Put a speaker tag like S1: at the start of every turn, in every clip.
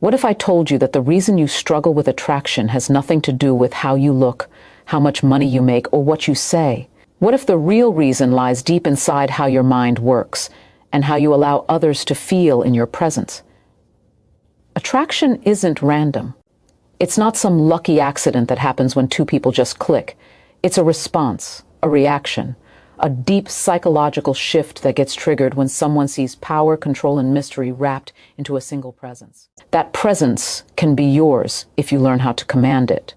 S1: What if I told you that the reason you struggle with attraction has nothing to do with how you look, how much money you make, or what you say? What if the real reason lies deep inside how your mind works and how you allow others to feel in your presence? Attraction isn't random. It's not some lucky accident that happens when two people just click. It's a response, a reaction, a deep psychological shift that gets triggered when someone sees power, control, and mystery wrapped into a single presence. That presence can be yours if you learn how to command it.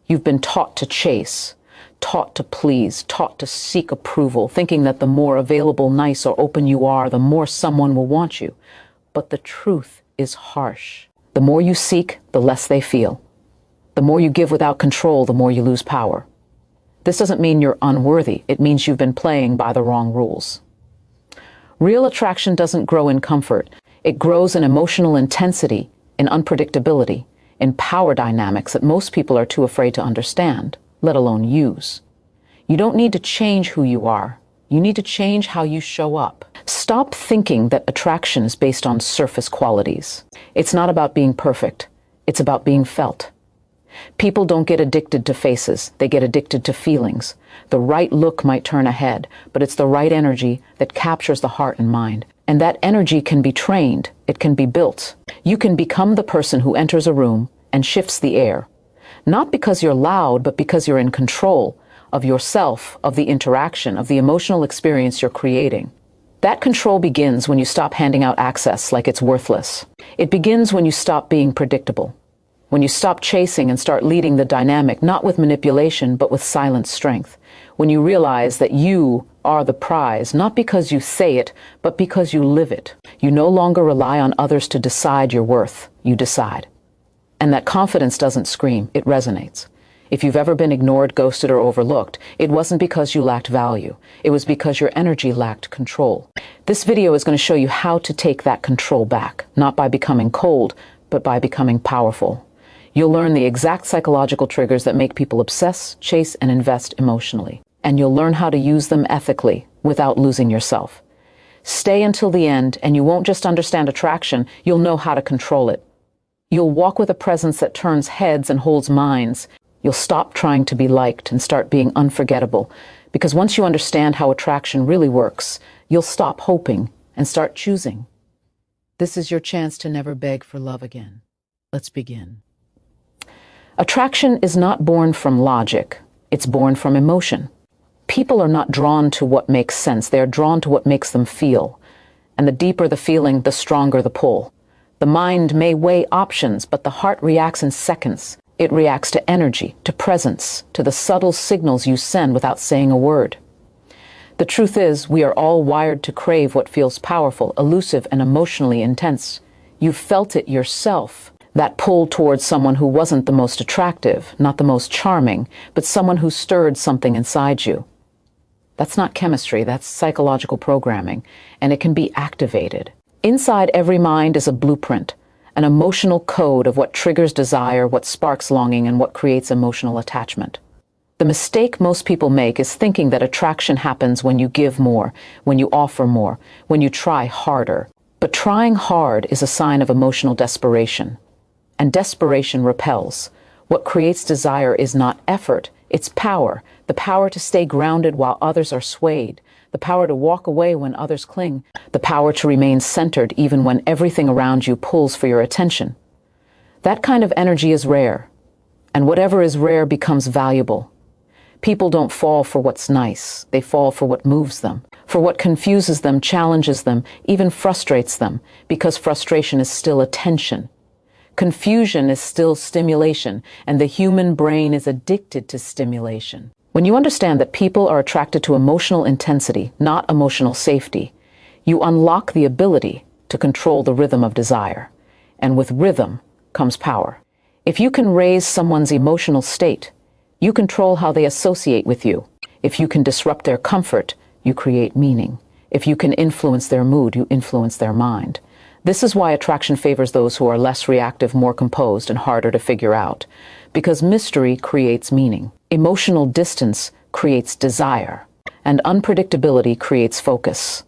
S1: You've been taught to chase, taught to please, taught to seek approval, thinking that the more available, nice, or open you are, the more someone will want you. But the truth is harsh. The more you seek, the less they feel. The more you give without control, the more you lose power. This doesn't mean you're unworthy. It means you've been playing by the wrong rules. Real attraction doesn't grow in comfort. It grows in emotional intensity, in unpredictability, in power dynamics that most people are too afraid to understand, let alone use. You don't need to change who you are. You need to change how you show up. Stop thinking that attraction is based on surface qualities. It's not about being perfect. It's about being felt. People don't get addicted to faces, they get addicted to feelings. The right look might turn a head, but it's the right energy that captures the heart and mind. And that energy can be trained, it can be built. You can become the person who enters a room and shifts the air. Not because you're loud, but because you're in control of yourself, of the interaction, of the emotional experience you're creating. That control begins when you stop handing out access like it's worthless. It begins when you stop being predictable. When you stop chasing and start leading the dynamic, not with manipulation, but with silent strength. When you realize that you are the prize, not because you say it, but because you live it. You no longer rely on others to decide your worth. You decide. And that confidence doesn't scream, it resonates. If you've ever been ignored, ghosted, or overlooked, it wasn't because you lacked value. It was because your energy lacked control. This video is going to show you how to take that control back, not by becoming cold, but by becoming powerful. You'll learn the exact psychological triggers that make people obsess, chase, and invest emotionally. And you'll learn how to use them ethically without losing yourself. Stay until the end, and you won't just understand attraction, you'll know how to control it. You'll walk with a presence that turns heads and holds minds. You'll stop trying to be liked and start being unforgettable. Because once you understand how attraction really works, you'll stop hoping and start choosing. This is your chance to never beg for love again. Let's begin. Attraction is not born from logic. It's born from emotion. People are not drawn to what makes sense. They are drawn to what makes them feel. And the deeper the feeling, the stronger the pull. The mind may weigh options, but the heart reacts in seconds. It reacts to energy, to presence, to the subtle signals you send without saying a word. The truth is, we are all wired to crave what feels powerful, elusive, and emotionally intense. You've felt it yourself. That pull towards someone who wasn't the most attractive, not the most charming, but someone who stirred something inside you. That's not chemistry, that's psychological programming, and it can be activated. Inside every mind is a blueprint, an emotional code of what triggers desire, what sparks longing, and what creates emotional attachment. The mistake most people make is thinking that attraction happens when you give more, when you offer more, when you try harder. But trying hard is a sign of emotional desperation. And desperation repels. What creates desire is not effort, it's power. The power to stay grounded while others are swayed. The power to walk away when others cling. The power to remain centered even when everything around you pulls for your attention. That kind of energy is rare. And whatever is rare becomes valuable. People don't fall for what's nice. They fall for what moves them. For what confuses them, challenges them, even frustrates them. Because frustration is still attention. Confusion is still stimulation, and the human brain is addicted to stimulation. When you understand that people are attracted to emotional intensity, not emotional safety, you unlock the ability to control the rhythm of desire. And with rhythm comes power. If you can raise someone's emotional state, you control how they associate with you. If you can disrupt their comfort, you create meaning. If you can influence their mood, you influence their mind. This is why attraction favors those who are less reactive, more composed, and harder to figure out. Because mystery creates meaning. Emotional distance creates desire. And unpredictability creates focus.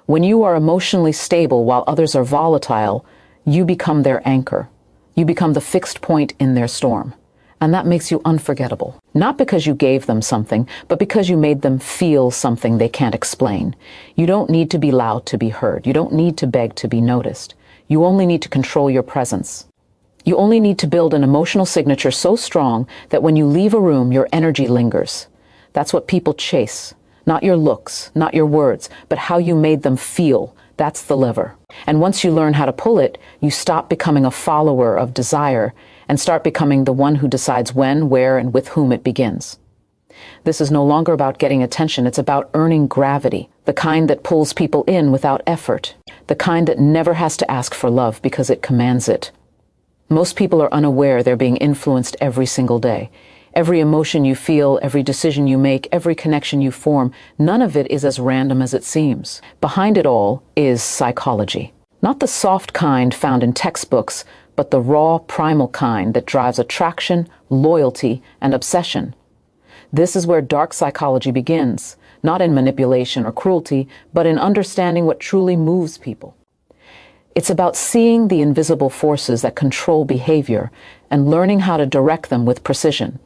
S1: When you are emotionally stable while others are volatile, You become their anchor. You become the fixed point in their storm. And that makes you unforgettable. Not because you gave them something, but because you made them feel something they can't explain. You don't need to be loud to be heard. You don't need to beg to be noticed. You only need to control your presence. You only need to build an emotional signature so strong that when you leave a room, your energy lingers. That's what people chase. Not your looks, not your words, but how you made them feel. That's the lever. And once you learn how to pull it, you stop becoming a follower of desire and start becoming the one who decides when, where, and with whom it begins. This is no longer about getting attention. It's about earning gravity, the kind that pulls people in without effort, the kind that never has to ask for love because it commands it. Most people are unaware they're being influenced every single day. Every emotion you feel, every decision you make, every connection you form, none of it is as random as it seems. Behind it all is psychology. Not the soft kind found in textbooks, but the raw, primal kind that drives attraction, loyalty, and obsession. This is where dark psychology begins, not in manipulation or cruelty, but in understanding what truly moves people. It's about seeing the invisible forces that control behavior and learning how to direct them with precision.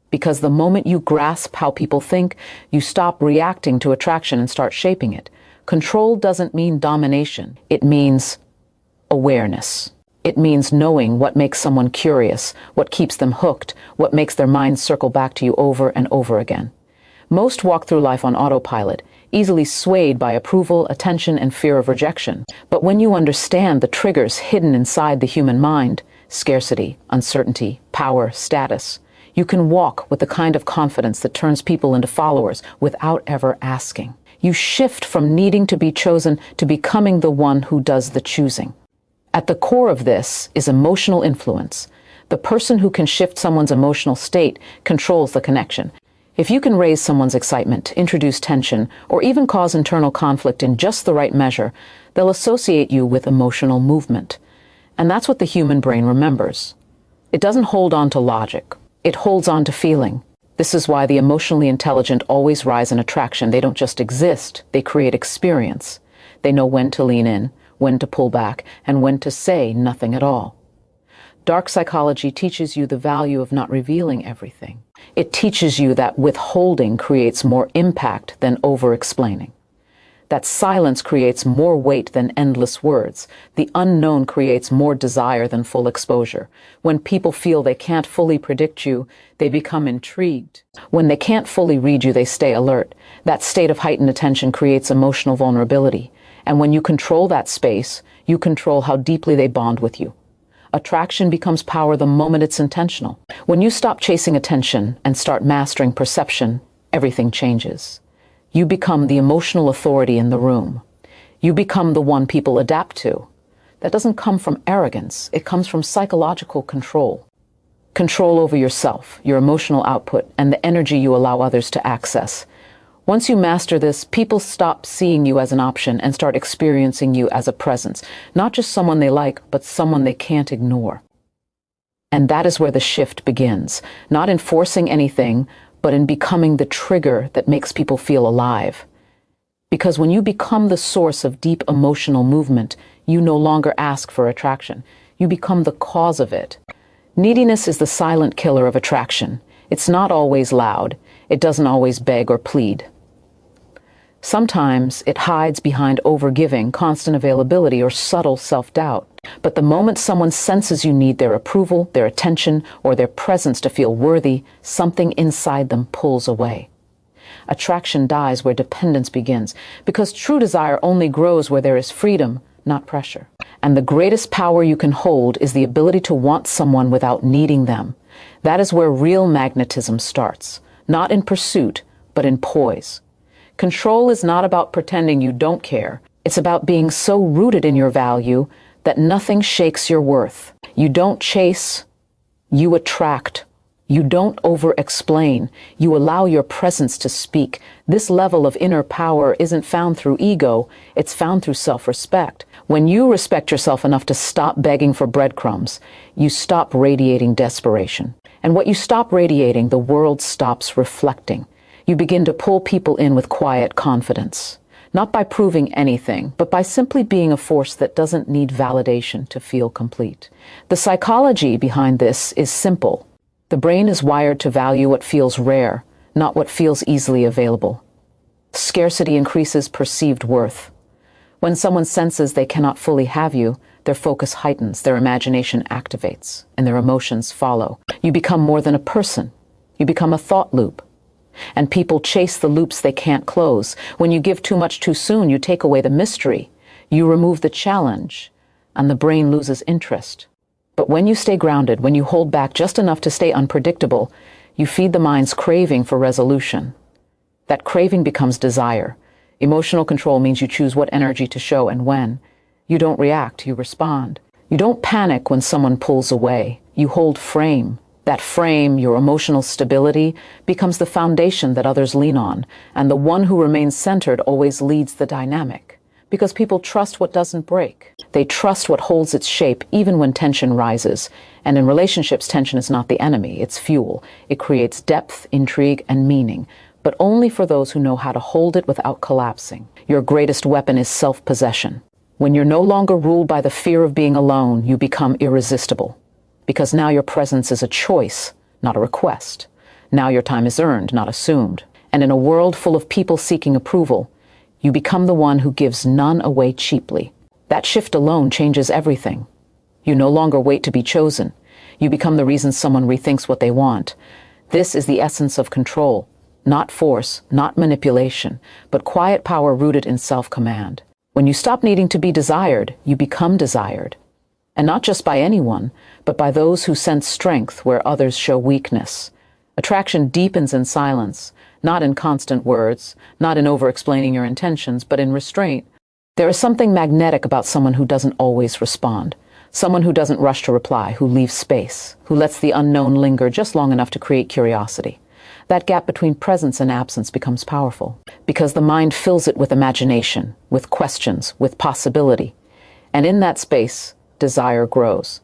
S1: Because the moment you grasp how people think, you stop reacting to attraction and start shaping it. Control doesn't mean domination. It means awareness. It means knowing what makes someone curious, what keeps them hooked, what makes their minds circle back to you over and over again. Most walk through life on autopilot, easily swayed by approval, attention, and fear of rejection. But when you understand the triggers hidden inside the human mind, scarcity, uncertainty, power, status, you can walk with the kind of confidence that turns people into followers without ever asking. You shift from needing to be chosen to becoming the one who does the choosing. At the core of this is emotional influence. The person who can shift someone's emotional state controls the connection. If you can raise someone's excitement, introduce tension, or even cause internal conflict in just the right measure, they'll associate you with emotional movement. And that's what the human brain remembers. It doesn't hold on to logic. It holds on to feeling. This is why the emotionally intelligent always rise in attraction. They don't just exist, they create experience. They know when to lean in, when to pull back, and when to say nothing at all. Dark psychology teaches you the value of not revealing everything. It teaches you that withholding creates more impact than over-explaining. That silence creates more weight than endless words. The unknown creates more desire than full exposure. When people feel they can't fully predict you, they become intrigued. When they can't fully read you, they stay alert. That state of heightened attention creates emotional vulnerability. And when you control that space, you control how deeply they bond with you. Attraction becomes power the moment it's intentional. When you stop chasing attention and start mastering perception, everything changes. You become the emotional authority in the room. You become the one people adapt to. That doesn't come from arrogance. It comes from psychological control. Control over yourself, your emotional output, and the energy you allow others to access. Once you master this, people stop seeing you as an option and start experiencing you as a presence. Not just someone they like, but someone they can't ignore. And that is where the shift begins. Not in forcing anything, but in becoming the trigger that makes people feel alive. Because when you become the source of deep emotional movement, you no longer ask for attraction. You become the cause of it. Neediness is the silent killer of attraction. It's not always loud. It doesn't always beg or plead. Sometimes it hides behind overgiving, constant availability, or subtle self-doubt. But the moment someone senses you need their approval, their attention, or their presence to feel worthy, something inside them pulls away. Attraction dies where dependence begins, because true desire only grows where there is freedom, not pressure. And the greatest power you can hold is the ability to want someone without needing them. That is where real magnetism starts, not in pursuit, but in poise. Control is not about pretending you don't care. It's about being so rooted in your value that nothing shakes your worth. You don't chase, you attract. You don't over-explain. You allow your presence to speak. This level of inner power isn't found through ego, it's found through self-respect. When you respect yourself enough to stop begging for breadcrumbs, you stop radiating desperation. And what you stop radiating, the world stops reflecting. You begin to pull people in with quiet confidence. not by proving anything, but by simply being a force that doesn't need validation to feel complete. The psychology behind this is simple. The brain is wired to value what feels rare, not what feels easily available. Scarcity increases perceived worth. When someone senses they cannot fully have you, their focus heightens, their imagination activates, and their emotions follow. You become more than a person. You become a thought loop. And people chase the loops they can't close. When you give too much too soon, you take away the mystery. You remove the challenge, and the brain loses interest. But when you stay grounded, when you hold back just enough to stay unpredictable, you feed the mind's craving for resolution. That craving becomes desire. Emotional control means you choose what energy to show and when. You don't react, you respond. You don't panic when someone pulls away. You hold frame. That frame, your emotional stability, becomes the foundation that others lean on, and the one who remains centered always leads the dynamic. Because people trust what doesn't break. They trust what holds its shape even when tension rises. And in relationships, tension is not the enemy, it's fuel. It creates depth, intrigue, and meaning, but only for those who know how to hold it without collapsing. Your greatest weapon is self-possession. When you're no longer ruled by the fear of being alone, you become irresistible. Because now your presence is a choice, not a request. Now your time is earned, not assumed. And in a world full of people seeking approval, you become the one who gives none away cheaply. That shift alone changes everything. You no longer wait to be chosen. You become the reason someone rethinks what they want. This is the essence of control. Not force, not manipulation, but quiet power rooted in self-command. When you stop needing to be desired, you become desired. And not just by anyone, but by those who sense strength where others show weakness. Attraction deepens in silence, not in constant words, not in over-explaining your intentions, but in restraint. There is something magnetic about someone who doesn't always respond, someone who doesn't rush to reply, who leaves space, who lets the unknown linger just long enough to create curiosity. That gap between presence and absence becomes powerful, because the mind fills it with imagination, with questions, with possibility. And in that space, desire grows.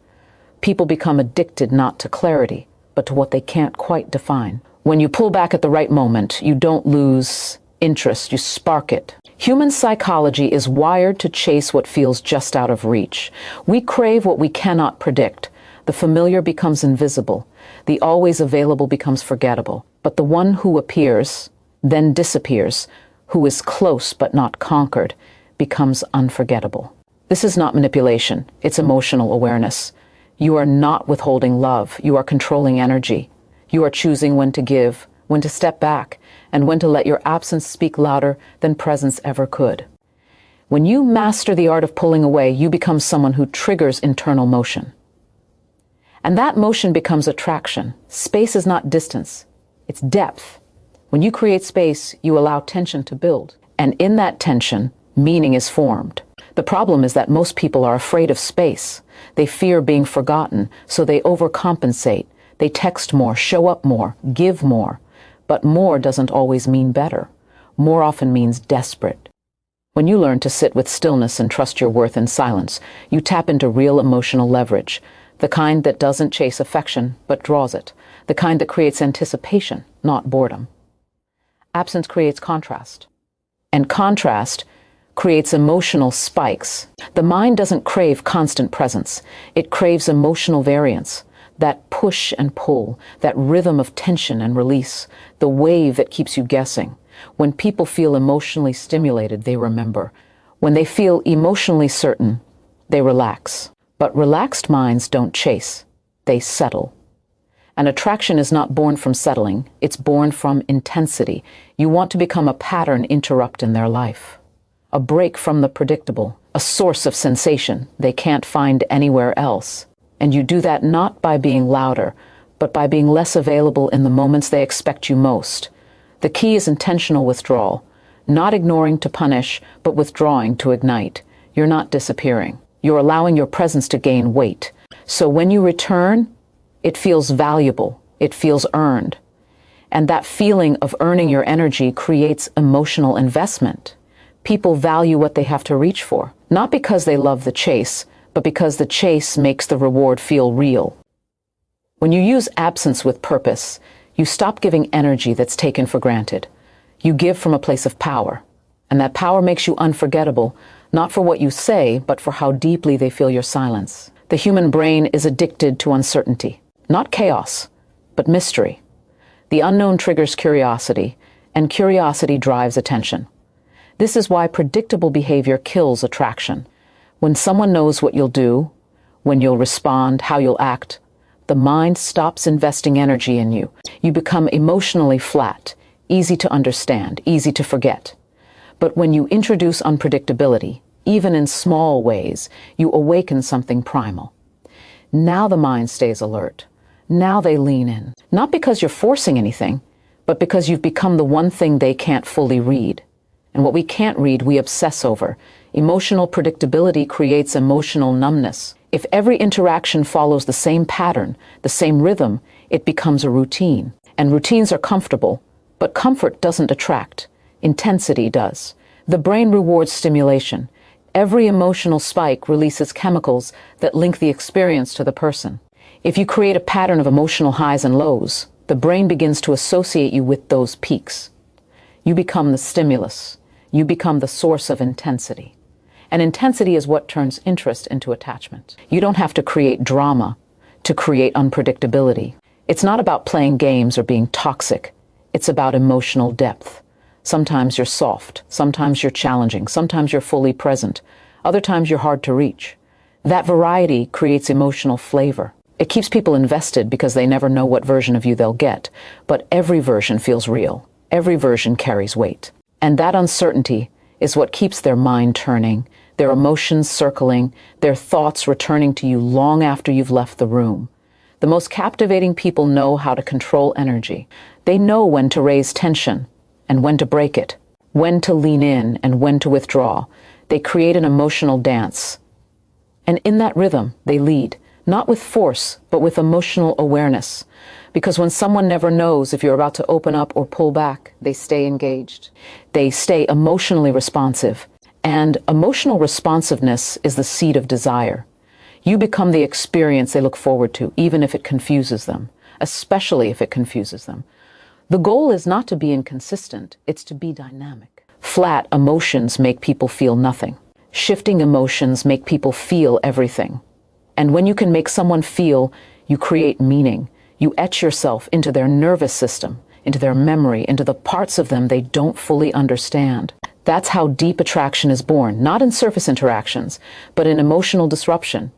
S1: People become addicted not to clarity, but to what they can't quite define. When you pull back at the right moment, you don't lose interest, you spark it. Human psychology is wired to chase what feels just out of reach. We crave what we cannot predict. The familiar becomes invisible. The always available becomes forgettable. But the one who appears, then disappears, who is close but not conquered, becomes unforgettable. This is not manipulation, it's emotional awareness. You are not withholding love, you are controlling energy. You are choosing when to give, when to step back, and when to let your absence speak louder than presence ever could. When you master the art of pulling away, you become someone who triggers internal motion. And that motion becomes attraction. Space is not distance, it's depth. When you create space, you allow tension to build. And in that tension, meaning is formed. The problem is that most people are afraid of space. They fear being forgotten, so they overcompensate. They text more, show up more, give more. But more doesn't always mean better. More often means desperate. When you learn to sit with stillness and trust your worth in silence, you tap into real emotional leverage, the kind that doesn't chase affection, but draws it, the kind that creates anticipation, not boredom. Absence creates contrast. And contrast creates emotional spikes. The mind doesn't crave constant presence. It craves emotional variance, that push and pull, that rhythm of tension and release, the wave that keeps you guessing. When people feel emotionally stimulated, they remember. When they feel emotionally certain, they relax. But relaxed minds don't chase, they settle. An attraction is not born from settling, it's born from intensity. You want to become a pattern interrupt in their life. A break from the predictable, a source of sensation they can't find anywhere else. And you do that not by being louder, but by being less available in the moments they expect you most. The key is intentional withdrawal, not ignoring to punish, but withdrawing to ignite. You're not disappearing. You're allowing your presence to gain weight. So when you return, it feels valuable, it feels earned. And that feeling of earning your energy creates emotional investment. People value what they have to reach for, not because they love the chase, but because the chase makes the reward feel real. When you use absence with purpose, you stop giving energy that's taken for granted. You give from a place of power, And that power makes you unforgettable, not for what you say, but for how deeply they feel your silence. The human brain is addicted to uncertainty, not chaos, but mystery. The unknown triggers curiosity, and curiosity drives attention. This is why predictable behavior kills attraction. When someone knows what you'll do, when you'll respond, how you'll act, the mind stops investing energy in you. You become emotionally flat, easy to understand, easy to forget. But when you introduce unpredictability, even in small ways, you awaken something primal. Now the mind stays alert. Now they lean in. Not because you're forcing anything, but because you've become the one thing they can't fully read. And what we can't read, we obsess over. Emotional predictability creates emotional numbness. If every interaction follows the same pattern, the same rhythm, it becomes a routine. And routines are comfortable, but comfort doesn't attract. Intensity does. The brain rewards stimulation. Every emotional spike releases chemicals that link the experience to the person. If you create a pattern of emotional highs and lows, the brain begins to associate you with those peaks. You become the stimulus. You become the source of intensity. And intensity is what turns interest into attachment. You don't have to create drama to create unpredictability. It's not about playing games or being toxic. It's about emotional depth. Sometimes you're soft, sometimes you're challenging, sometimes you're fully present, other times you're hard to reach. That variety creates emotional flavor. It keeps people invested because they never know what version of you they'll get, but every version feels real. Every version carries weight. And that uncertainty is what keeps their mind turning, their emotions circling, their thoughts returning to you long after you've left the room. The most captivating people know how to control energy. They know when to raise tension and when to break it, when to lean in and when to withdraw. They create an emotional dance. And in that rhythm, they lead, not with force, but with emotional awareness. Because when someone never knows if you're about to open up or pull back, they stay engaged. They stay emotionally responsive. And emotional responsiveness is the seed of desire. You become the experience they look forward to, even if it confuses them, especially if it confuses them. The goal is not to be inconsistent, it's to be dynamic. Flat emotions make people feel nothing. Shifting emotions make people feel everything. And when you can make someone feel, you create meaning. You etch yourself into their nervous system, into their memory, into the parts of them they don't fully understand. That's how deep attraction is born, not in surface interactions, but in emotional disruption.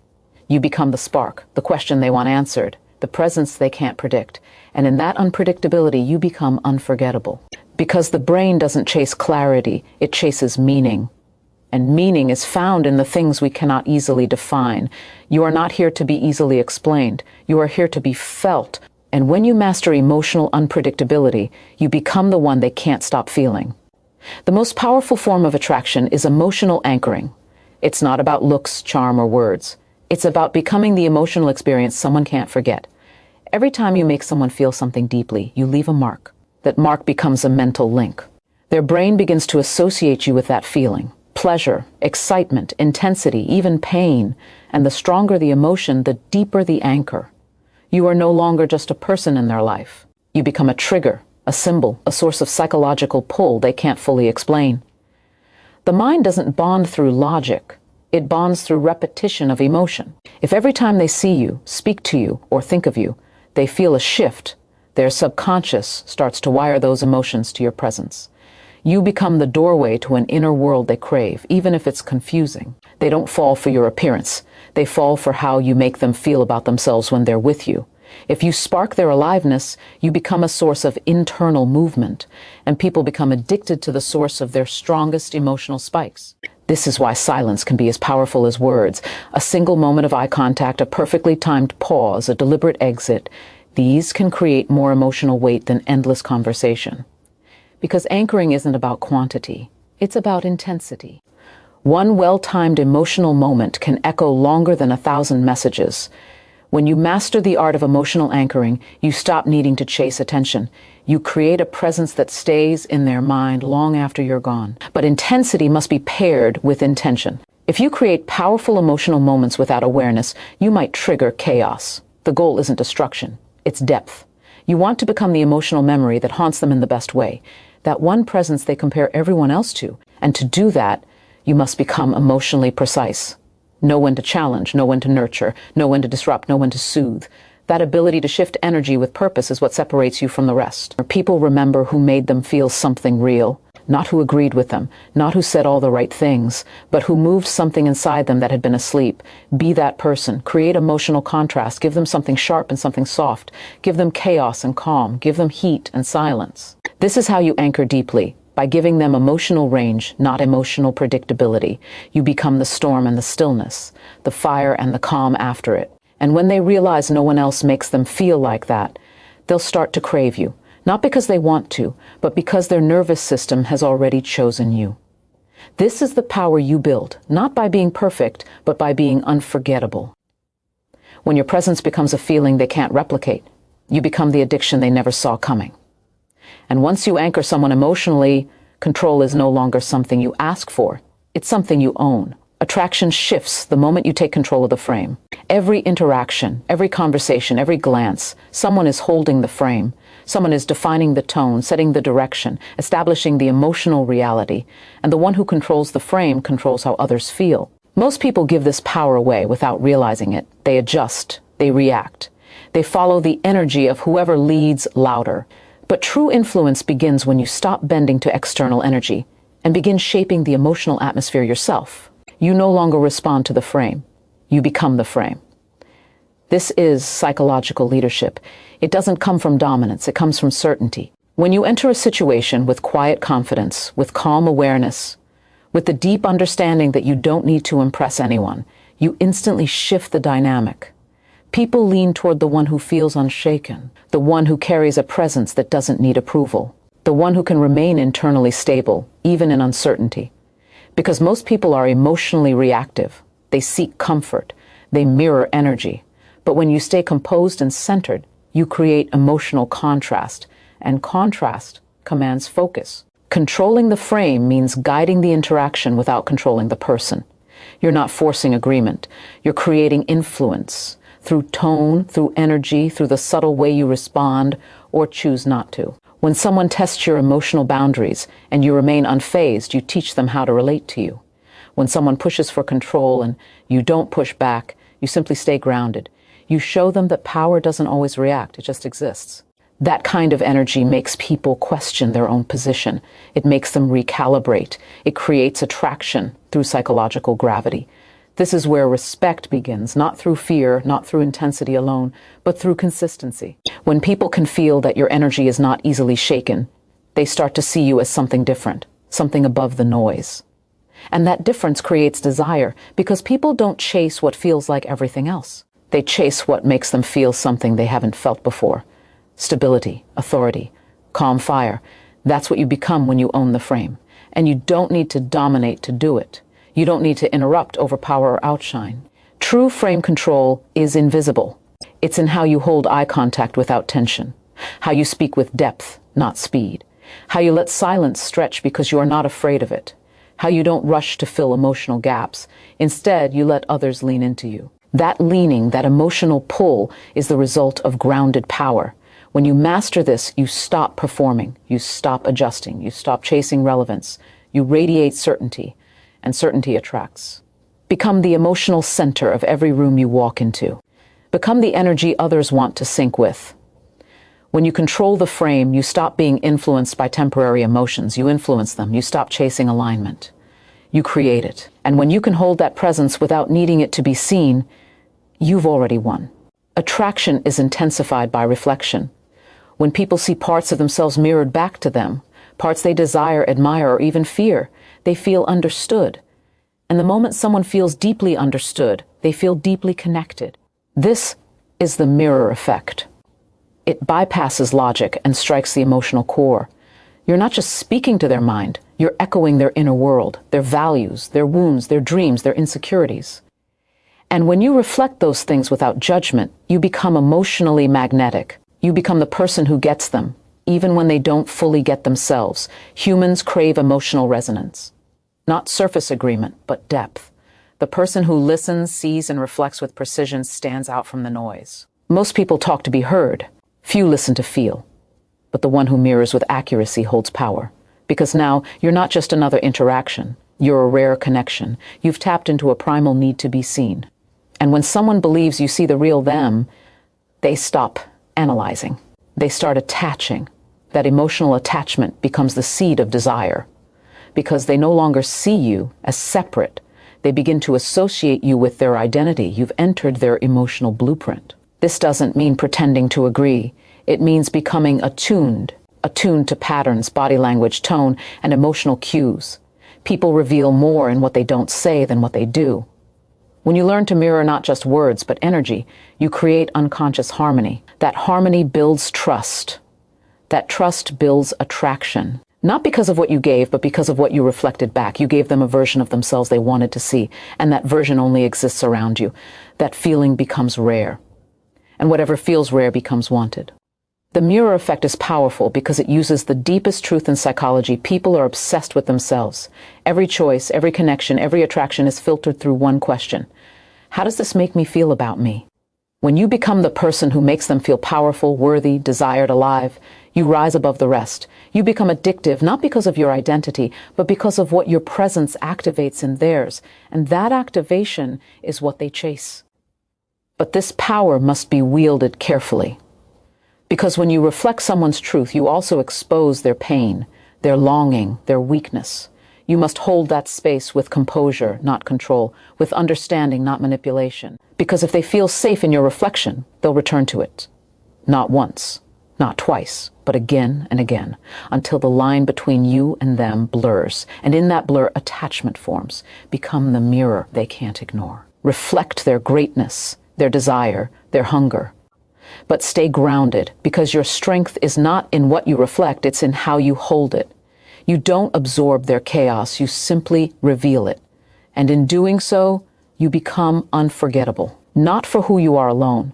S1: You become the spark, the question they want answered, the presence they can't predict. And in that unpredictability, you become unforgettable. Because the brain doesn't chase clarity, it chases meaning. And meaning is found in the things we cannot easily define. You are not here to be easily explained. You are here to be felt. And when you master emotional unpredictability, you become the one they can't stop feeling. The most powerful form of attraction is emotional anchoring. It's not about looks, charm, or words. It's about becoming the emotional experience someone can't forget. Every time you make someone feel something deeply, you leave a mark. That mark becomes a mental link. Their brain begins to associate you with that feeling. Pleasure, excitement, intensity, even pain. And the stronger the emotion, the deeper the anchor. You are no longer just a person in their life. You become a trigger, a symbol, a source of psychological pull they can't fully explain. The mind doesn't bond through logic. It bonds through repetition of emotion. If every time they see you, speak to you, or think of you, they feel a shift, their subconscious starts to wire those emotions to your presence. You become the doorway to an inner world they crave, even if it's confusing. They don't fall for your appearance. They fall for how you make them feel about themselves when they're with you. If you spark their aliveness, you become a source of internal movement, and people become addicted to the source of their strongest emotional spikes. This is why silence can be as powerful as words. A single moment of eye contact, a perfectly timed pause, a deliberate exit. These can create more emotional weight than endless conversation. Because anchoring isn't about quantity, it's about intensity. One well-timed emotional moment can echo longer than 1,000 messages. When you master the art of emotional anchoring, you stop needing to chase attention. You create a presence that stays in their mind long after you're gone. But intensity must be paired with intention. If you create powerful emotional moments without awareness, you might trigger chaos. The goal isn't destruction, it's depth. You want to become the emotional memory that haunts them in the best way. That one presence they compare everyone else to. And to do that, you must become emotionally precise. Know when to challenge, know when to nurture, know when to disrupt, know when to soothe. That ability to shift energy with purpose is what separates you from the rest. People remember who made them feel something real, not who agreed with them, not who said all the right things, but who moved something inside them that had been asleep. Be that person. Create emotional contrast. Give them something sharp and something soft. Give them chaos and calm. Give them heat and silence. This is how you anchor deeply. By giving them emotional range, not emotional predictability. You become the storm and the stillness, the fire and the calm after it. And when they realize no one else makes them feel like that, they'll start to crave you. Not because they want to, but because their nervous system has already chosen you. This is the power you build, not by being perfect, but by being unforgettable. When your presence becomes a feeling they can't replicate, you become the addiction they never saw coming. And once you anchor someone emotionally, control is no longer something you ask for. It's something you own. Attraction shifts the moment you take control of the frame. Every interaction, every conversation, every glance, someone is holding the frame. Someone is defining the tone, setting the direction, establishing the emotional reality. And the one who controls the frame controls how others feel. Most people give this power away without realizing it. They adjust. They react. They follow the energy of whoever leads louder. But true influence begins when you stop bending to external energy and begin shaping the emotional atmosphere yourself. You no longer respond to the frame. You become the frame. This is psychological leadership. It doesn't come from dominance. It comes from certainty. When you enter a situation with quiet confidence, with calm awareness, with the deep understanding that you don't need to impress anyone, you instantly shift the dynamic. People lean toward the one who feels unshaken, the one who carries a presence that doesn't need approval, the one who can remain internally stable, even in uncertainty. Because most people are emotionally reactive. They seek comfort. They mirror energy. But when you stay composed and centered, you create emotional contrast, and contrast commands focus. Controlling the frame means guiding the interaction without controlling the person. You're not forcing agreement. You're creating influence. Through tone, through energy, through the subtle way you respond or choose not to. When someone tests your emotional boundaries and you remain unfazed, you teach them how to relate to you. When someone pushes for control and you don't push back, you simply stay grounded. You show them that power doesn't always react, it just exists. That kind of energy makes people question their own position. It makes them recalibrate. It creates attraction through psychological gravity. This is where respect begins, not through fear, not through intensity alone, but through consistency. When people can feel that your energy is not easily shaken, they start to see you as something different, something above the noise. And that difference creates desire, because people don't chase what feels like everything else. They chase what makes them feel something they haven't felt before. Stability, authority, calm fire. That's what you become when you own the frame. And you don't need to dominate to do it. You don't need to interrupt, overpower, or outshine. True frame control is invisible. It's in how you hold eye contact without tension, how you speak with depth, not speed, how you let silence stretch because you are not afraid of it, how you don't rush to fill emotional gaps. Instead, you let others lean into you. That leaning, that emotional pull, is the result of grounded power. When you master this, you stop performing, you stop adjusting, you stop chasing relevance, you radiate certainty, and certainty attracts. Become the emotional center of every room you walk into. Become the energy others want to sync with. When you control the frame, you stop being influenced by temporary emotions. You influence them. You stop chasing alignment. You create it. And when you can hold that presence without needing it to be seen, you've already won. Attraction is intensified by reflection. When people see parts of themselves mirrored back to them, parts they desire, admire, or even fear, they feel understood. And the moment someone feels deeply understood, they feel deeply connected. This is the mirror effect. It bypasses logic and strikes the emotional core. You're not just speaking to their mind, you're echoing their inner world, their values, their wounds, their dreams, their insecurities. And when you reflect those things without judgment, you become emotionally magnetic. You become the person who gets them, even when they don't fully get themselves. Humans crave emotional resonance. Not surface agreement, but depth. The person who listens, sees, and reflects with precision stands out from the noise. Most people talk to be heard. Few listen to feel. But the one who mirrors with accuracy holds power. Because now you're not just another interaction. You're a rare connection. You've tapped into a primal need to be seen. And when someone believes you see the real them, they stop analyzing. They start attaching. That emotional attachment becomes the seed of desire. Because they no longer see you as separate. They begin to associate you with their identity. You've entered their emotional blueprint. This doesn't mean pretending to agree. It means becoming attuned to patterns, body language, tone, and emotional cues. People reveal more in what they don't say than what they do. When you learn to mirror not just words, but energy, you create unconscious harmony. That harmony builds trust. That trust builds attraction. Not because of what you gave, but because of what you reflected back. You gave them a version of themselves they wanted to see, and that version only exists around you. That feeling becomes rare. And whatever feels rare becomes wanted. The mirror effect is powerful because it uses the deepest truth in psychology. People are obsessed with themselves. Every choice, every connection, every attraction is filtered through one question. How does this make me feel about me? When you become the person who makes them feel powerful, worthy, desired, alive, you rise above the rest. You become addictive, not because of your identity, but because of what your presence activates in theirs. And that activation is what they chase. But this power must be wielded carefully. Because when you reflect someone's truth, you also expose their pain, their longing, their weakness. You must hold that space with composure, not control, with understanding, not manipulation. Because if they feel safe in your reflection, they'll return to it. Not once, not twice, but again and again, until the line between you and them blurs. And in that blur, attachment forms. Become the mirror they can't ignore. Reflect their greatness, their desire, their hunger. But stay grounded, because your strength is not in what you reflect, it's in how you hold it. You don't absorb their chaos, you simply reveal it. And in doing so, you become unforgettable. Not for who you are alone,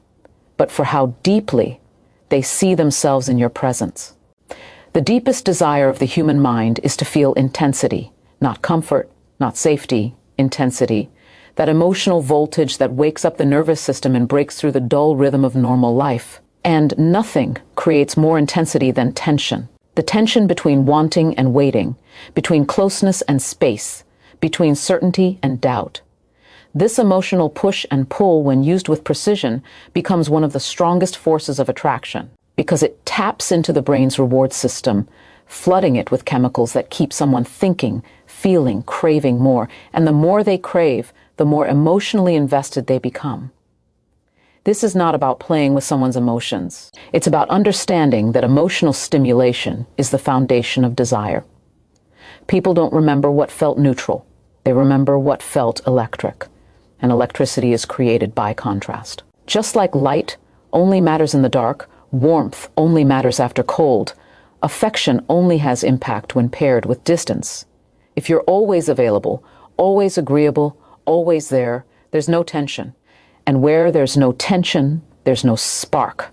S1: but for how deeply they see themselves in your presence. The deepest desire of the human mind is to feel intensity, not comfort, not safety, intensity. That emotional voltage that wakes up the nervous system and breaks through the dull rhythm of normal life. And nothing creates more intensity than tension. The tension between wanting and waiting, between closeness and space, between certainty and doubt. This emotional push and pull, when used with precision, becomes one of the strongest forces of attraction, because it taps into the brain's reward system, flooding it with chemicals that keep someone thinking, feeling, craving more. And the more they crave, the more emotionally invested they become. This is not about playing with someone's emotions. It's about understanding that emotional stimulation is the foundation of desire. People don't remember what felt neutral. They remember what felt electric. And electricity is created by contrast. Just like light only matters in the dark, warmth only matters after cold, affection only has impact when paired with distance. If you're always available, always agreeable, always there, there's no tension. And where there's no tension, there's no spark.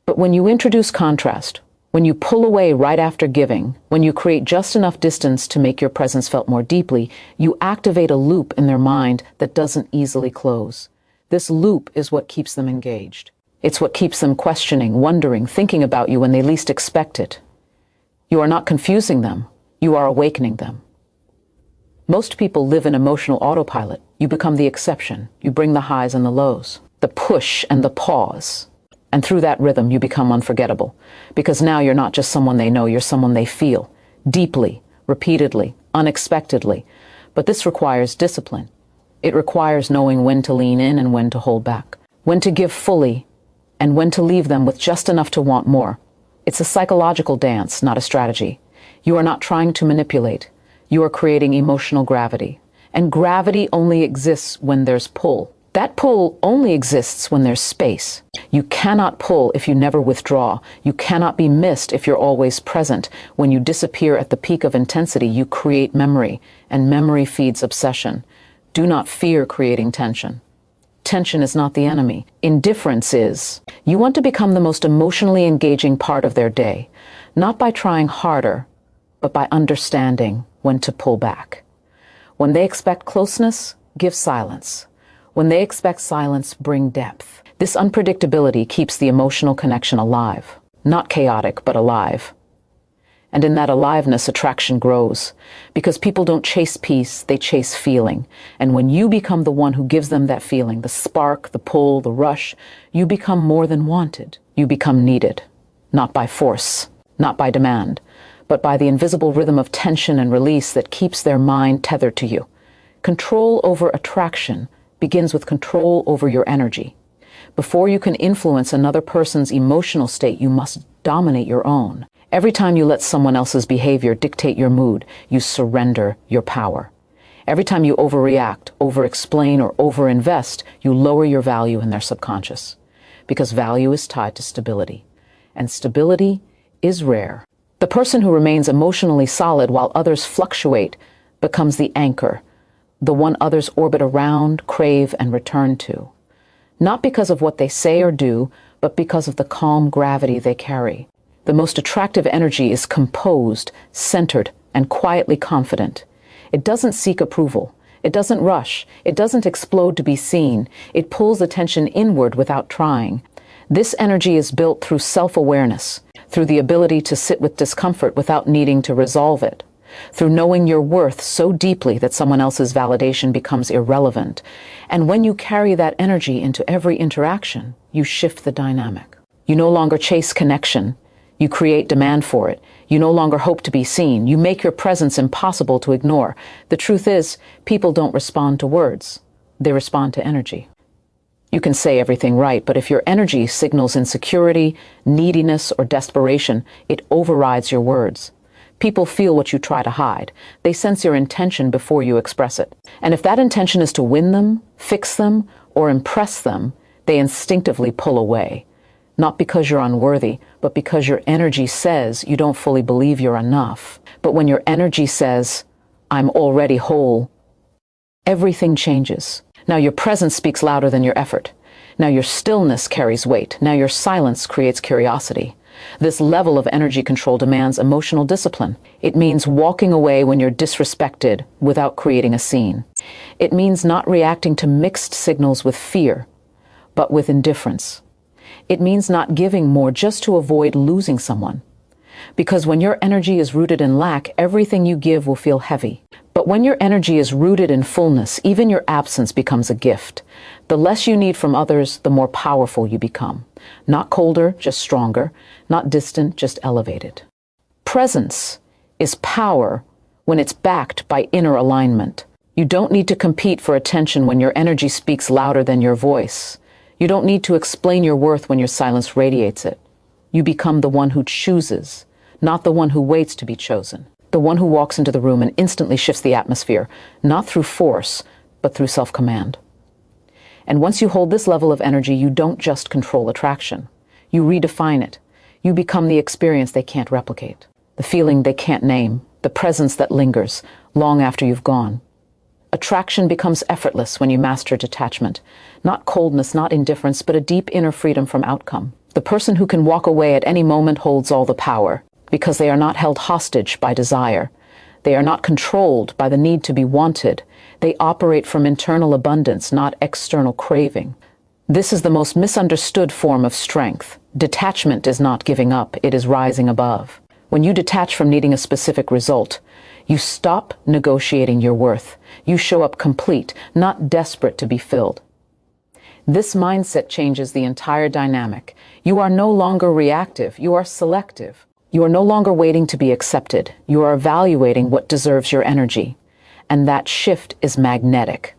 S1: But when you introduce contrast, when you pull away right after giving, when you create just enough distance to make your presence felt more deeply, you activate a loop in their mind that doesn't easily close. This loop is what keeps them engaged. It's what keeps them questioning, wondering, thinking about you when they least expect it. You are not confusing them. You are awakening them. Most people live in emotional autopilot. You become the exception. You bring the highs and the lows, the push and the pause. And through that rhythm, you become unforgettable. Because now you're not just someone they know, you're someone they feel. Deeply, repeatedly, unexpectedly. But this requires discipline. It requires knowing when to lean in and when to hold back. When to give fully, and when to leave them with just enough to want more. It's a psychological dance, not a strategy. You are not trying to manipulate. You are creating emotional gravity. And gravity only exists when there's pull. That pull only exists when there's space. You cannot pull if you never withdraw. You cannot be missed if you're always present. When you disappear at the peak of intensity, you create memory, and memory feeds obsession. Do not fear creating tension. Tension is not the enemy. Indifference is. You want to become the most emotionally engaging part of their day, not by trying harder, but by understanding when to pull back. When they expect closeness, give silence. When they expect silence, bring depth. This unpredictability keeps the emotional connection alive. Not chaotic, but alive. And in that aliveness, attraction grows. Because people don't chase peace, they chase feeling. And when you become the one who gives them that feeling, the spark, the pull, the rush, you become more than wanted. You become needed. Not by force, not by demand, but by the invisible rhythm of tension and release that keeps their mind tethered to you. Control over attraction begins with control over your energy. Before you can influence another person's emotional state, you must dominate your own. Every time you let someone else's behavior dictate your mood, you surrender your power. Every time you overreact, over-explain, or over-invest, you lower your value in their subconscious. Because value is tied to stability. And stability is rare. The person who remains emotionally solid while others fluctuate becomes the anchor, the one others orbit around, crave, and return to. Not because of what they say or do, but because of the calm gravity they carry. The most attractive energy is composed, centered, and quietly confident. It doesn't seek approval. It doesn't rush. It doesn't explode to be seen. It pulls attention inward without trying. This energy is built through self-awareness, through the ability to sit with discomfort without needing to resolve it, through knowing your worth so deeply that someone else's validation becomes irrelevant. And when you carry that energy into every interaction, you shift the dynamic. You no longer chase connection. You create demand for it. You no longer hope to be seen. You make your presence impossible to ignore. The truth is, people don't respond to words. They respond to energy. You can say everything right, but if your energy signals insecurity, neediness, or desperation, it overrides your words. People feel what you try to hide. They sense your intention before you express it. And if that intention is to win them, fix them, or impress them, they instinctively pull away. Not because you're unworthy, but because your energy says you don't fully believe you're enough. But when your energy says, I'm already whole, everything changes. Now your presence speaks louder than your effort. Now your stillness carries weight. Now your silence creates curiosity. This level of energy control demands emotional discipline. It means walking away when you're disrespected without creating a scene. It means not reacting to mixed signals with fear, but with indifference. It means not giving more just to avoid losing someone. Because when your energy is rooted in lack, everything you give will feel heavy. But when your energy is rooted in fullness, even your absence becomes a gift. The less you need from others, the more powerful you become. Not colder, just stronger. Not distant, just elevated. Presence is power when it's backed by inner alignment. You don't need to compete for attention when your energy speaks louder than your voice. You don't need to explain your worth when your silence radiates it. You become the one who chooses, not the one who waits to be chosen. The one who walks into the room and instantly shifts the atmosphere, not through force, but through self-command. And once you hold this level of energy, you don't just control attraction. You redefine it. You become the experience they can't replicate, the feeling they can't name, the presence that lingers long after you've gone. Attraction becomes effortless when you master detachment. Not coldness, not indifference, but a deep inner freedom from outcome. The person who can walk away at any moment holds all the power, because they are not held hostage by desire. They are not controlled by the need to be wanted. They operate from internal abundance, not external craving. This is the most misunderstood form of strength. Detachment is not giving up, it is rising above. When you detach from needing a specific result, you stop negotiating your worth. You show up complete, not desperate to be filled. This mindset changes the entire dynamic. You are no longer reactive, you are selective. You are no longer waiting to be accepted. You are evaluating what deserves your energy. And that shift is magnetic.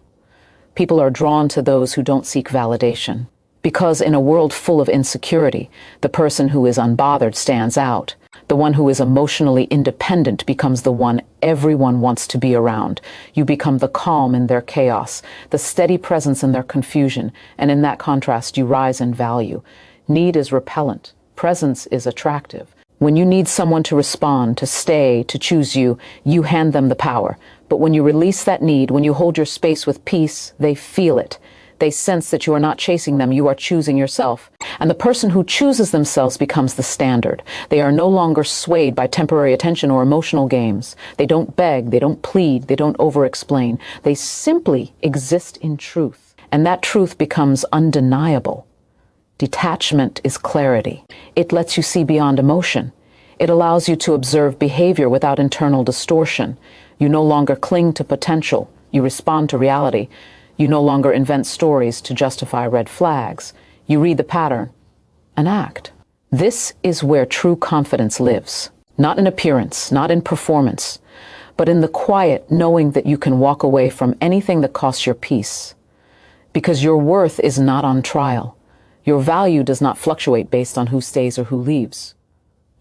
S1: People are drawn to those who don't seek validation. Because in a world full of insecurity, the person who is unbothered stands out. The one who is emotionally independent becomes the one everyone wants to be around. You become the calm in their chaos, the steady presence in their confusion, and in that contrast you rise in value. Need is repellent. Presence is attractive. When you need someone to respond, to stay, to choose you, you hand them the power. But when you release that need, when you hold your space with peace, they feel it. They sense that you are not chasing them, you are choosing yourself. And the person who chooses themselves becomes the standard. They are no longer swayed by temporary attention or emotional games. They don't beg, they don't plead, they don't over-explain. They simply exist in truth. And that truth becomes undeniable. Detachment is clarity. It lets you see beyond emotion. It allows you to observe behavior without internal distortion. You no longer cling to potential. You respond to reality. You no longer invent stories to justify red flags. You read the pattern and act. This is where true confidence lives. Not in appearance, not in performance, but in the quiet knowing that you can walk away from anything that costs your peace. Because your worth is not on trial. Your value does not fluctuate based on who stays or who leaves.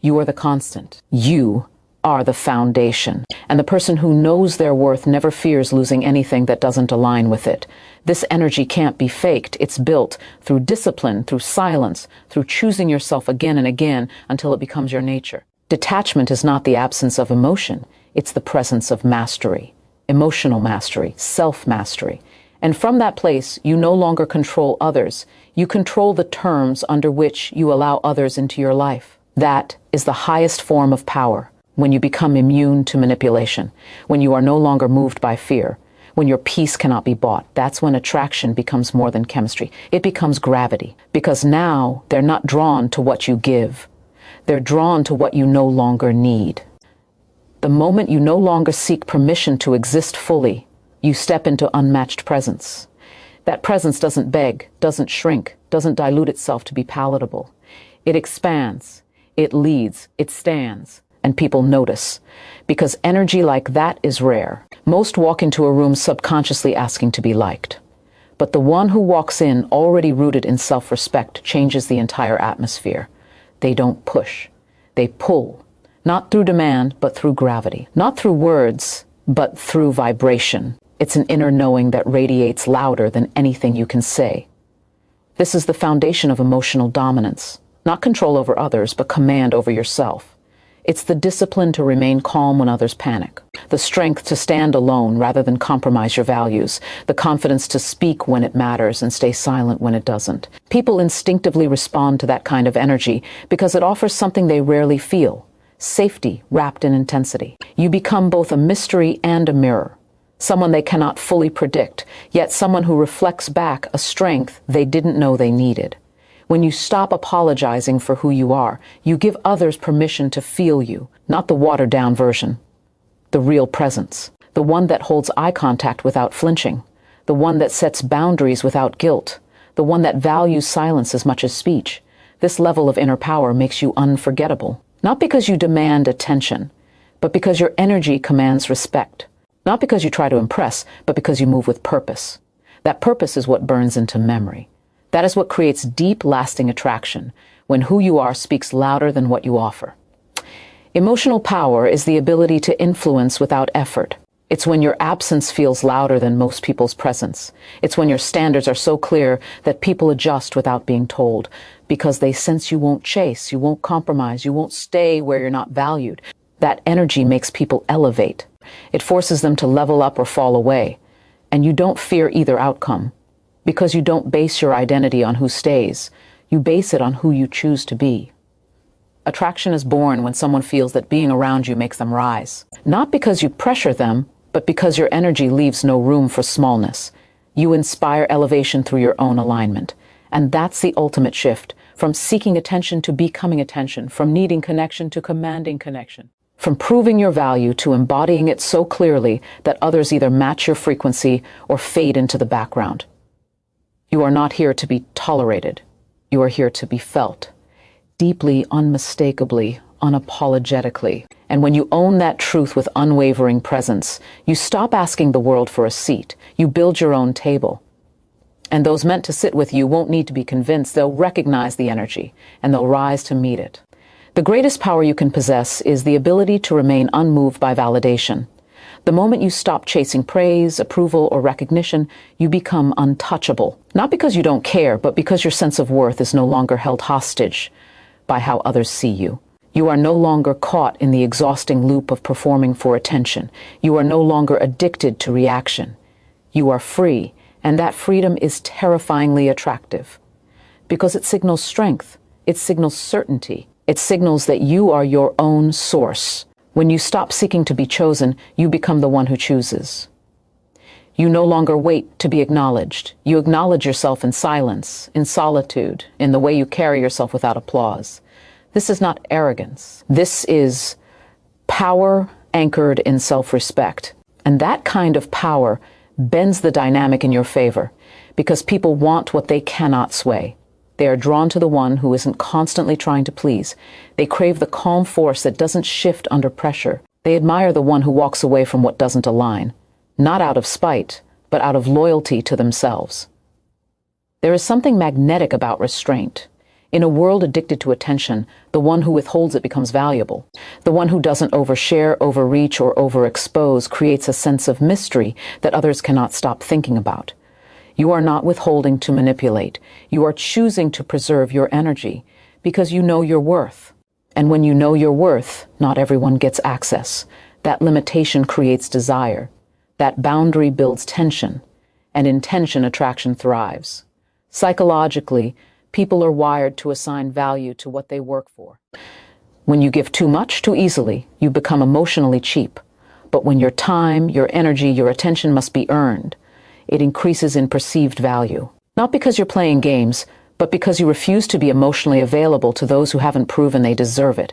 S1: You are the constant. You are the foundation. And the person who knows their worth never fears losing anything that doesn't align with it. This energy can't be faked. It's built through discipline, through silence, through choosing yourself again and again until it becomes your nature. Detachment is not the absence of emotion. It's the presence of mastery, emotional mastery, self-mastery. And from that place, you no longer control others. You control the terms under which you allow others into your life. That is the highest form of power. When you become immune to manipulation, when you are no longer moved by fear, when your peace cannot be bought, that's when attraction becomes more than chemistry. It becomes gravity, because now they're not drawn to what you give. They're drawn to what you no longer need. The moment you no longer seek permission to exist fully, you step into unmatched presence. That presence doesn't beg, doesn't shrink, doesn't dilute itself to be palatable. It expands, it leads, it stands. And people notice, because energy like that is rare. Most walk into a room subconsciously asking to be liked. But the one who walks in already rooted in self-respect changes the entire atmosphere. They don't push. They pull. Not through demand, but through gravity. Not through words, but through vibration. It's an inner knowing that radiates louder than anything you can say. This is the foundation of emotional dominance. Not control over others, but command over yourself. It's the discipline to remain calm when others panic, the strength to stand alone rather than compromise your values, the confidence to speak when it matters and stay silent when it doesn't. People instinctively respond to that kind of energy because it offers something they rarely feel, safety wrapped in intensity. You become both a mystery and a mirror, someone they cannot fully predict, yet someone who reflects back a strength they didn't know they needed. When you stop apologizing for who you are, you give others permission to feel you, not the watered-down version. The real presence, the one that holds eye contact without flinching, the one that sets boundaries without guilt, the one that values silence as much as speech. This level of inner power makes you unforgettable, not because you demand attention, but because your energy commands respect. Not because you try to impress, but because you move with purpose. That purpose is what burns into memory. That is what creates deep, lasting attraction, when who you are speaks louder than what you offer. Emotional power is the ability to influence without effort. It's when your absence feels louder than most people's presence. It's when your standards are so clear that people adjust without being told, because they sense you won't chase, you won't compromise, you won't stay where you're not valued. That energy makes people elevate. It forces them to level up or fall away. And you don't fear either outcome. Because you don't base your identity on who stays. You base it on who you choose to be. Attraction is born when someone feels that being around you makes them rise. Not because you pressure them, but because your energy leaves no room for smallness. You inspire elevation through your own alignment. And that's the ultimate shift, from seeking attention to becoming attention, from needing connection to commanding connection, from proving your value to embodying it so clearly that others either match your frequency or fade into the background. You are not here to be tolerated. You are here to be felt. Deeply, unmistakably, unapologetically. And when you own that truth with unwavering presence, you stop asking the world for a seat. You build your own table. And those meant to sit with you won't need to be convinced. They'll recognize the energy, and they'll rise to meet it. The greatest power you can possess is the ability to remain unmoved by validation. The moment you stop chasing praise, approval, or recognition, you become untouchable. Not because you don't care, but because your sense of worth is no longer held hostage by how others see you. You are no longer caught in the exhausting loop of performing for attention. You are no longer addicted to reaction. You are free, and that freedom is terrifyingly attractive. Because it signals strength, it signals certainty, it signals that you are your own source. When you stop seeking to be chosen, you become the one who chooses. You no longer wait to be acknowledged. You acknowledge yourself in silence, in solitude, in the way you carry yourself without applause. This is not arrogance. This is power anchored in self-respect. And that kind of power bends the dynamic in your favor because people want what they cannot sway. They are drawn to the one who isn't constantly trying to please. They crave the calm force that doesn't shift under pressure. They admire the one who walks away from what doesn't align, not out of spite, but out of loyalty to themselves. There is something magnetic about restraint. In a world addicted to attention, the one who withholds it becomes valuable. The one who doesn't overshare, overreach, or overexpose creates a sense of mystery that others cannot stop thinking about. You are not withholding to manipulate. You are choosing to preserve your energy because you know your worth. And when you know your worth, not everyone gets access. That limitation creates desire. That boundary builds tension. And in tension, attraction thrives. Psychologically, people are wired to assign value to what they work for. When you give too much too easily, you become emotionally cheap. But when your time, your energy, your attention must be earned, it increases in perceived value. Not because you're playing games, but because you refuse to be emotionally available to those who haven't proven they deserve it.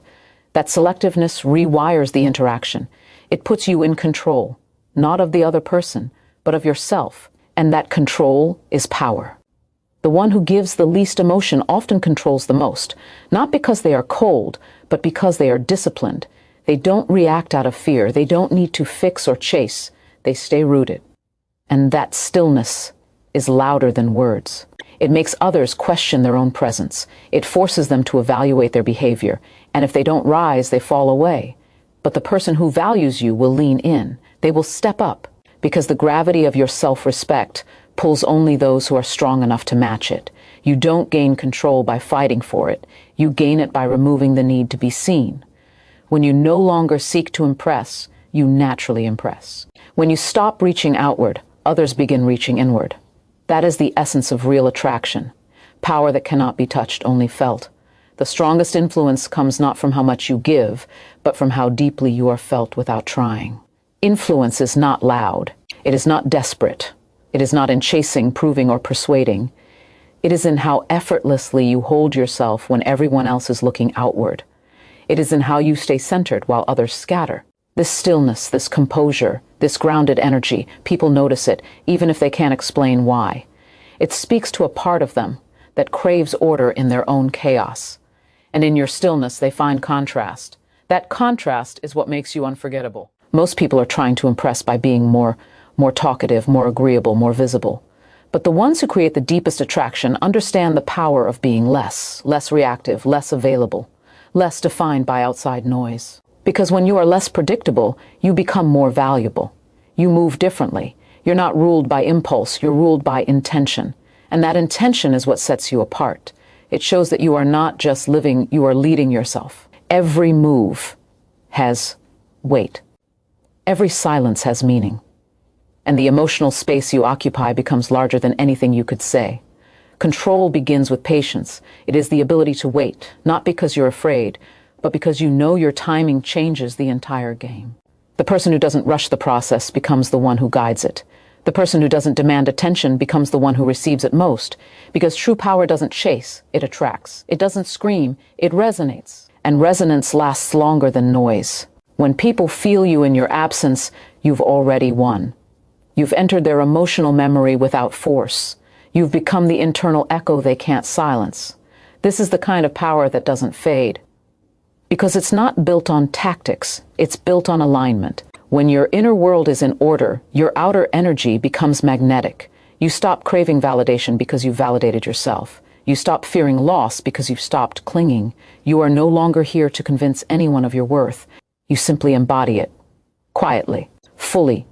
S1: That selectiveness rewires the interaction. It puts you in control, not of the other person, but of yourself. And that control is power. The one who gives the least emotion often controls the most, not because they are cold, but because they are disciplined. They don't react out of fear. They don't need to fix or chase. They stay rooted. And that stillness is louder than words. It makes others question their own presence. It forces them to evaluate their behavior. And if they don't rise, they fall away. But the person who values you will lean in. They will step up because the gravity of your self-respect pulls only those who are strong enough to match it. You don't gain control by fighting for it. You gain it by removing the need to be seen. When you no longer seek to impress, you naturally impress. When you stop reaching outward, others begin reaching inward. That is the essence of real attraction. Power that cannot be touched, only felt. The strongest influence comes not from how much you give, but from how deeply you are felt without trying. Influence is not loud. It is not desperate. It is not in chasing, proving, or persuading. It is in how effortlessly you hold yourself when everyone else is looking outward. It is in how you stay centered while others scatter. This stillness, this composure, this grounded energy, people notice it, even if they can't explain why. It speaks to a part of them that craves order in their own chaos. And in your stillness, they find contrast. That contrast is what makes you unforgettable. Most people are trying to impress by being more talkative, more agreeable, more visible. But the ones who create the deepest attraction understand the power of being less reactive, less available, less defined by outside noise. Because when you are less predictable, you become more valuable. You move differently. You're not ruled by impulse, you're ruled by intention. And that intention is what sets you apart. It shows that you are not just living, you are leading yourself. Every move has weight. Every silence has meaning. And the emotional space you occupy becomes larger than anything you could say. Control begins with patience. It is the ability to wait, not because you're afraid, but because you know your timing changes the entire game. The person who doesn't rush the process becomes the one who guides it. The person who doesn't demand attention becomes the one who receives it most, because true power doesn't chase, it attracts. It doesn't scream, it resonates. And resonance lasts longer than noise. When people feel you in your absence, you've already won. You've entered their emotional memory without force. You've become the internal echo they can't silence. This is the kind of power that doesn't fade. Because it's not built on tactics, it's built on alignment. When your inner world is in order, your outer energy becomes magnetic. You stop craving validation because you've validated yourself. You stop fearing loss because you've stopped clinging. You are no longer here to convince anyone of your worth. You simply embody it. Quietly, fully,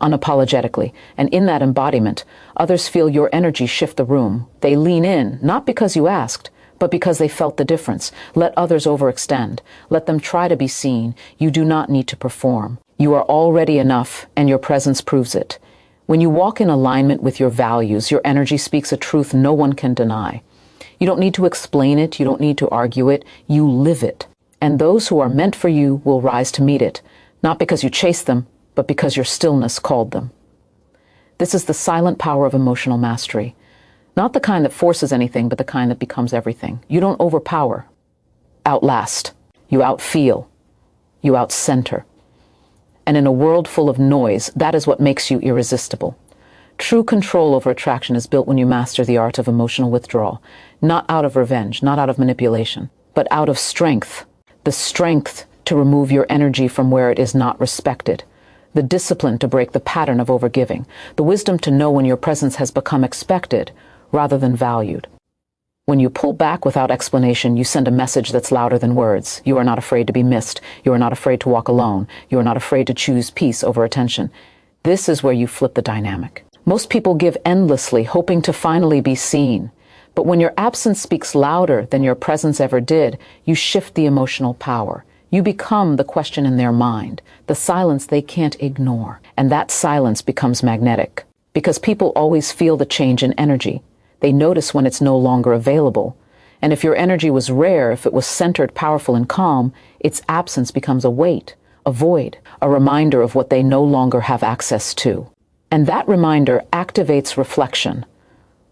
S1: unapologetically. And in that embodiment, others feel your energy shift the room. They lean in, not because you asked, but because they felt the difference. Let others overextend. Let them try to be seen. You do not need to perform. You are already enough, and your presence proves it. When you walk in alignment with your values, your energy speaks a truth no one can deny. You don't need to explain it. You don't need to argue it. You live it. And those who are meant for you will rise to meet it, not because you chased them, but because your stillness called them. This is the silent power of emotional mastery. Not the kind that forces anything, but the kind that becomes everything. You don't overpower. outlast, you outfeel, you outcenter. And in a world full of noise, that is what makes you irresistible. True control over attraction is built when you master the art of emotional withdrawal, not out of revenge, not out of manipulation, but out of strength. The strength to remove your energy from where it is not respected, the discipline to break the pattern of overgiving, the wisdom to know when your presence has become expected rather than valued. When you pull back without explanation, you send a message that's louder than words. You are not afraid to be missed. You are not afraid to walk alone. You are not afraid to choose peace over attention. This is where you flip the dynamic. Most people give endlessly, hoping to finally be seen. But when your absence speaks louder than your presence ever did, you shift the emotional power. You become the question in their mind, the silence they can't ignore. And that silence becomes magnetic. Because people always feel the change in energy. They notice when it's no longer available. And if your energy was rare, if it was centered, powerful, and calm, its absence becomes a weight, a void, a reminder of what they no longer have access to. And that reminder activates reflection.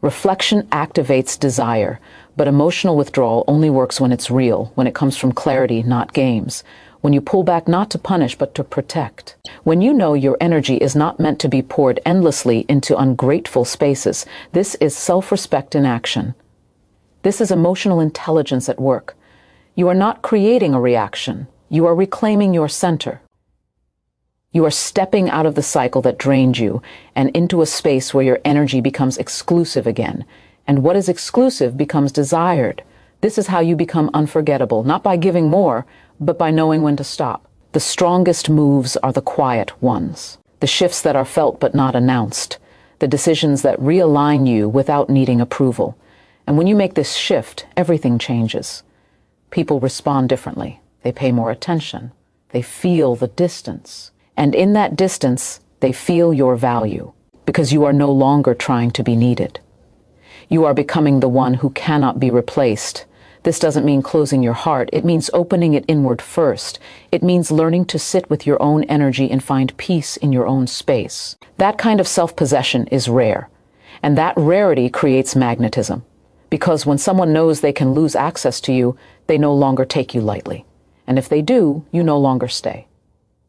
S1: Reflection activates desire, but emotional withdrawal only works when it's real, when it comes from clarity, not games. When you pull back not to punish, but to protect. When you know your energy is not meant to be poured endlessly into ungrateful spaces, this is self-respect in action. This is emotional intelligence at work. You are not creating a reaction. You are reclaiming your center. You are stepping out of the cycle that drained you and into a space where your energy becomes exclusive again. And what is exclusive becomes desired. This is how you become unforgettable, not by giving more, but by knowing when to stop. The strongest moves are the quiet ones, the shifts that are felt but not announced, the decisions that realign you without needing approval. And when you make this shift, everything changes. People respond differently. They pay more attention. They feel the distance. And in that distance, they feel your value, because you are no longer trying to be needed. You are becoming the one who cannot be replaced. This doesn't mean closing your heart. It means opening it inward first. It means learning to sit with your own energy and find peace in your own space. That kind of self-possession is rare. And that rarity creates magnetism. Because when someone knows they can lose access to you, they no longer take you lightly. And if they do, you no longer stay.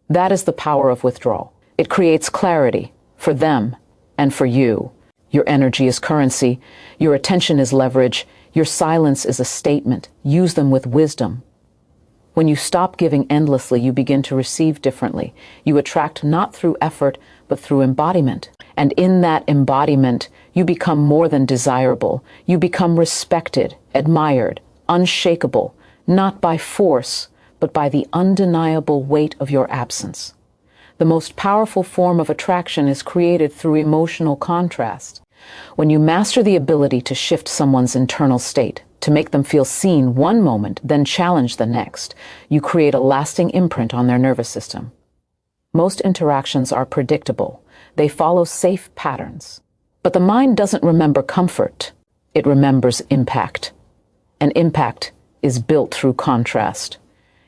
S1: That is the power of withdrawal. It creates clarity for them and for you. Your energy is currency. Your attention is leverage. Your silence is a statement. Use them with wisdom. When you stop giving endlessly, you begin to receive differently. You attract not through effort, but through embodiment. And in that embodiment, you become more than desirable. You become respected, admired, unshakable, not by force, but by the undeniable weight of your absence. The most powerful form of attraction is created through emotional contrast. When you master the ability to shift someone's internal state, to make them feel seen one moment, then challenge the next, you create a lasting imprint on their nervous system. Most interactions are predictable. They follow safe patterns. But the mind doesn't remember comfort. It remembers impact. And impact is built through contrast.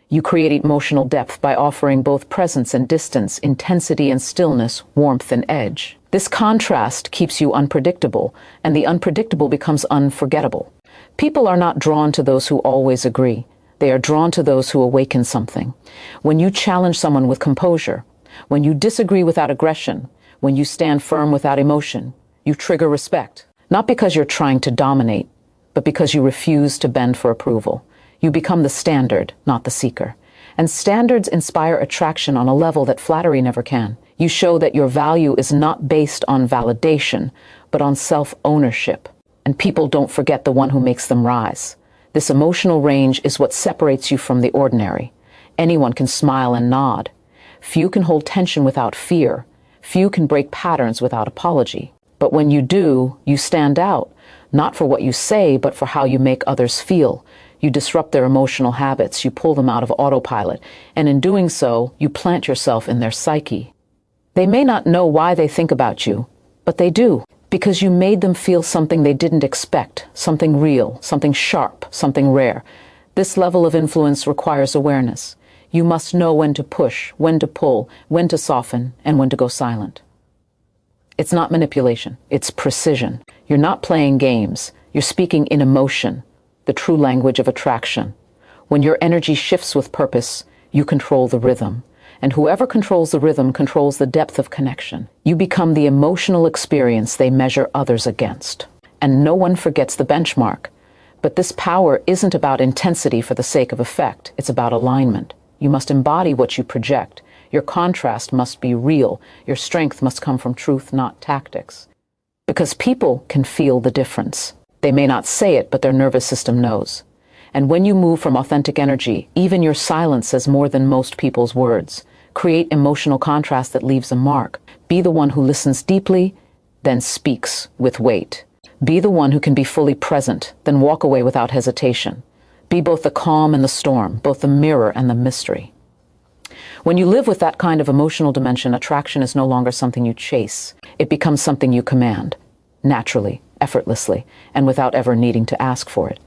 S1: You create emotional depth by offering both presence and distance, intensity and stillness, warmth and edge. This contrast keeps you unpredictable, and the unpredictable becomes unforgettable. People are not drawn to those who always agree. They are drawn to those who awaken something. When you challenge someone with composure, when you disagree without aggression, when you stand firm without emotion, you trigger respect. Not because you're trying to dominate, but because you refuse to bend for approval. You become the standard, not the seeker. And standards inspire attraction on a level that flattery never can. You show that your value is not based on validation, but on self-ownership. And people don't forget the one who makes them rise. This emotional range is what separates you from the ordinary. Anyone can smile and nod. Few can hold tension without fear. Few can break patterns without apology. But when you do, you stand out, not for what you say, but for how you make others feel. You disrupt their emotional habits, you pull them out of autopilot, and in doing so, you plant yourself in their psyche. They may not know why they think about you, but they do, because you made them feel something they didn't expect, something real, something sharp, something rare. This level of influence requires awareness. You must know when to push, when to pull, when to soften, and when to go silent. It's not manipulation, it's precision. You're not playing games, you're speaking in emotion, the true language of attraction. When your energy shifts with purpose, you control the rhythm. And whoever controls the rhythm controls the depth of connection. You become the emotional experience they measure others against. And no one forgets the benchmark. But this power isn't about intensity for the sake of effect. It's about alignment. You must embody what you project. Your contrast must be real. Your strength must come from truth, not tactics. Because people can feel the difference. They may not say it, but their nervous system knows. And when you move from authentic energy, even your silence says more than most people's words. Create emotional contrast that leaves a mark. Be the one who listens deeply, then speaks with weight. Be the one who can be fully present, then walk away without hesitation. Be both the calm and the storm, both the mirror and the mystery. When you live with that kind of emotional dimension, attraction is no longer something you chase. It becomes something you command, naturally, effortlessly, and without ever needing to ask for it.